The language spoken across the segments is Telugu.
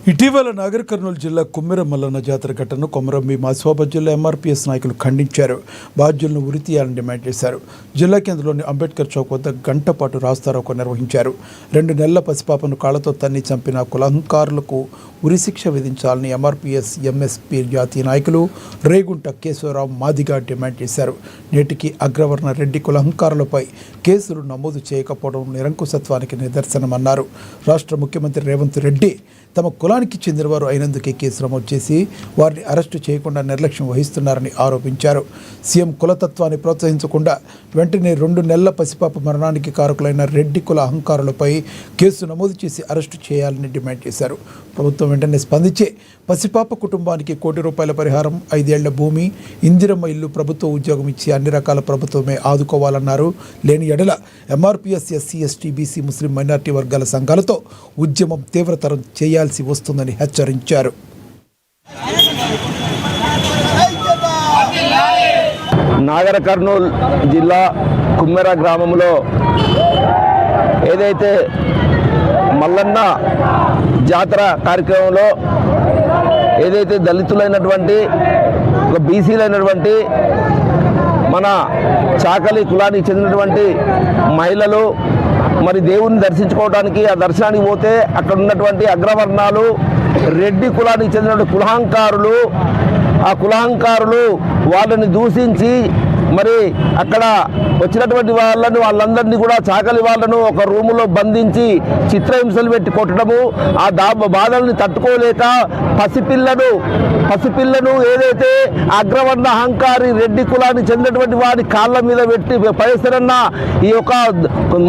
ఇటీవల నాగర్ కర్నూలు జిల్లా కుమ్మెర మల్లన్న జాతర ఘటనను కొమరంభీ మాస్వాబాద్ జిల్లా ఎంఆర్పీఎస్ నాయకులు ఖండించారు. బాధ్యులను ఉరి తీయాలని డిమాండ్ చేశారు. జిల్లా కేంద్రంలోని అంబేద్కర్ చౌక్ వద్ద గంట పాటు రాస్తారోకో నిర్వహించారు. 2 నెలల పసిపాపను కాళ్లతో తన్ని చంపిన కులహంకారులకు ఉరిశిక్ష విధించాలని ఎంఆర్పీఎస్ ఎంఎస్పీ జాతీయ నాయకులు రేగుంట కేశవరావు మాదిగా డిమాండ్ చేశారు. నేటికి అగ్రవర్ణ రెడ్డి కులహంకారులపై కేసులు నమోదు చేయకపోవడం నిరంకుశత్వానికి నిదర్శనమన్నారు. రాష్ట్ర ముఖ్యమంత్రి రేవంత్ రెడ్డి తమ కులానికి చెందినవారు అయినందుకే కేసు నమోదు చేసి వారిని అరెస్టు చేయకుండా నిర్లక్ష్యం వహిస్తున్నారని ఆరోపించారు. సీఎం కులతత్వాన్ని ప్రోత్సహించకుండా వెంటనే 2 నెలల పసిపాప మరణానికి కారకులైన రెడ్డి కుల అహంకారులపై కేసు నమోదు చేసి అరెస్టు చేయాలని డిమాండ్ చేశారు. ప్రభుత్వం వెంటనే స్పందించి పసిపాప కుటుంబానికి ₹1 కోటి పరిహారం, 5 ఏళ్ల భూమి, ఇందిరమ్మ ఇల్లు, ప్రభుత్వ ఉద్యోగం ఇచ్చి అన్ని రకాల ప్రభుత్వమే ఆదుకోవాలన్నారు. లేని ఎడల ఎంఆర్పీఎస్ ఎస్సీ ఎస్టీ బీసీ ముస్లిం మైనార్టీ వర్గాల సంఘాలతో ఉద్యమం తీవ్రతరం చేయాల్సి వస్తుందని హెచ్చరించారు. నాగర్ కర్నూలు జిల్లా కుమ్మెర గ్రామంలో ఏదైతే మల్లన్న జాతర కార్యక్రమంలో ఏదైతే దళితులైనటువంటి బీసీలైనటువంటి మన చాకలి కులానికి చెందినటువంటి మహిళలు మరి దేవుని దర్శించుకోవడానికి ఆ దర్శనానికి పోతే అక్కడ ఉన్నటువంటి అగ్రవర్ణాలు రెడ్డి కులానికి చెందినటువంటి కులహంకారులు ఆ కులహంకారులు వాళ్ళని దూషించి మరి అక్కడ వచ్చినటువంటి వాళ్ళందరినీ కూడా చాకలి వాళ్ళను ఒక రూములో బంధించి చిత్రహింసలు పెట్టి కొట్టడము, ఆ బాధల్ని తట్టుకోలేక పసిపిల్లను ఏదైతే అగ్రవర్ణ అహంకారి రెడ్డి కులానికి చెందినటువంటి వాడి కాళ్ళ మీద పెట్టి పడేస్తారన్న ఈ యొక్క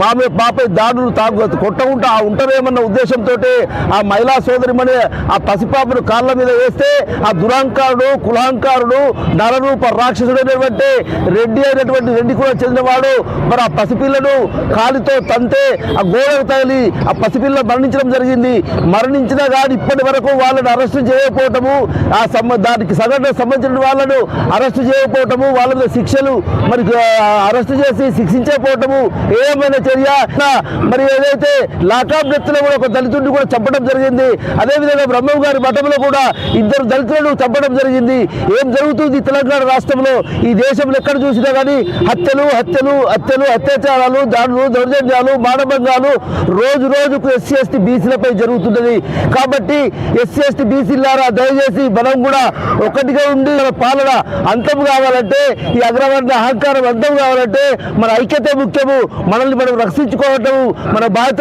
మామే పాపై దాడులు కొట్టకుండా ఉంటారేమన్న ఉద్దేశంతో ఆ మహిళా సోదరిమని ఆ పసిపాపను కాళ్ళ మీద వేస్తే ఆ దురహంకారుడు కులహంకారుడు నరరూప రాక్షసుడైనటువంటి రెడ్డి అయినటువంటి రెడ్డి కూడా చెందినవాడు మరి ఆ పసిపిల్లను కాలితో తంతే ఆ గోడకు తగిలి ఆ పసిపిల్ల మరణించడం జరిగింది. మరణించినా కానీ ఇప్పటి వరకు వాళ్ళని అరెస్టు చేయకపోవటము, దానికి సంఘటనకు సంబంధించిన వాళ్ళను అరెస్టు చేయకపోవటము, వాళ్ళ శిక్షలు మరి అరెస్టు చేసి శిక్షించకపోవటము ఏమైనా చర్య. మరి ఏదైతే లాకాప్ డెత్లో కూడా ఒక దళితుడిని కూడా చంపడం జరిగింది. అదేవిధంగా బ్రహ్మం గారి మఠంలో కూడా 2 దళితులను చంపడం జరిగింది. ఏం జరుగుతుంది తెలంగాణ రాష్ట్రంలో? ఈ దేశంలో ఎక్కడ చూసినా కానీ హత్యలు అత్యాచారాలు, దాడులు, దౌర్జన్యాలు, మానభంగాలు రోజు రోజుకు ఎస్సీ ఎస్టీ బీసీలపై జరుగుతున్నది. కాబట్టి ఎస్సీ ఎస్టీ బీసీలారా దయచేసి మనం కూడా ఒకటిగా ఉండి మన పాలన అంతం కావాలంటే, ఈ అగ్రవర్ణ అహంకారం అంతం కావాలంటే మన ఐక్యత ముఖ్యము. మనల్ని మనం రక్షించుకోవటము మన బాధ్యత.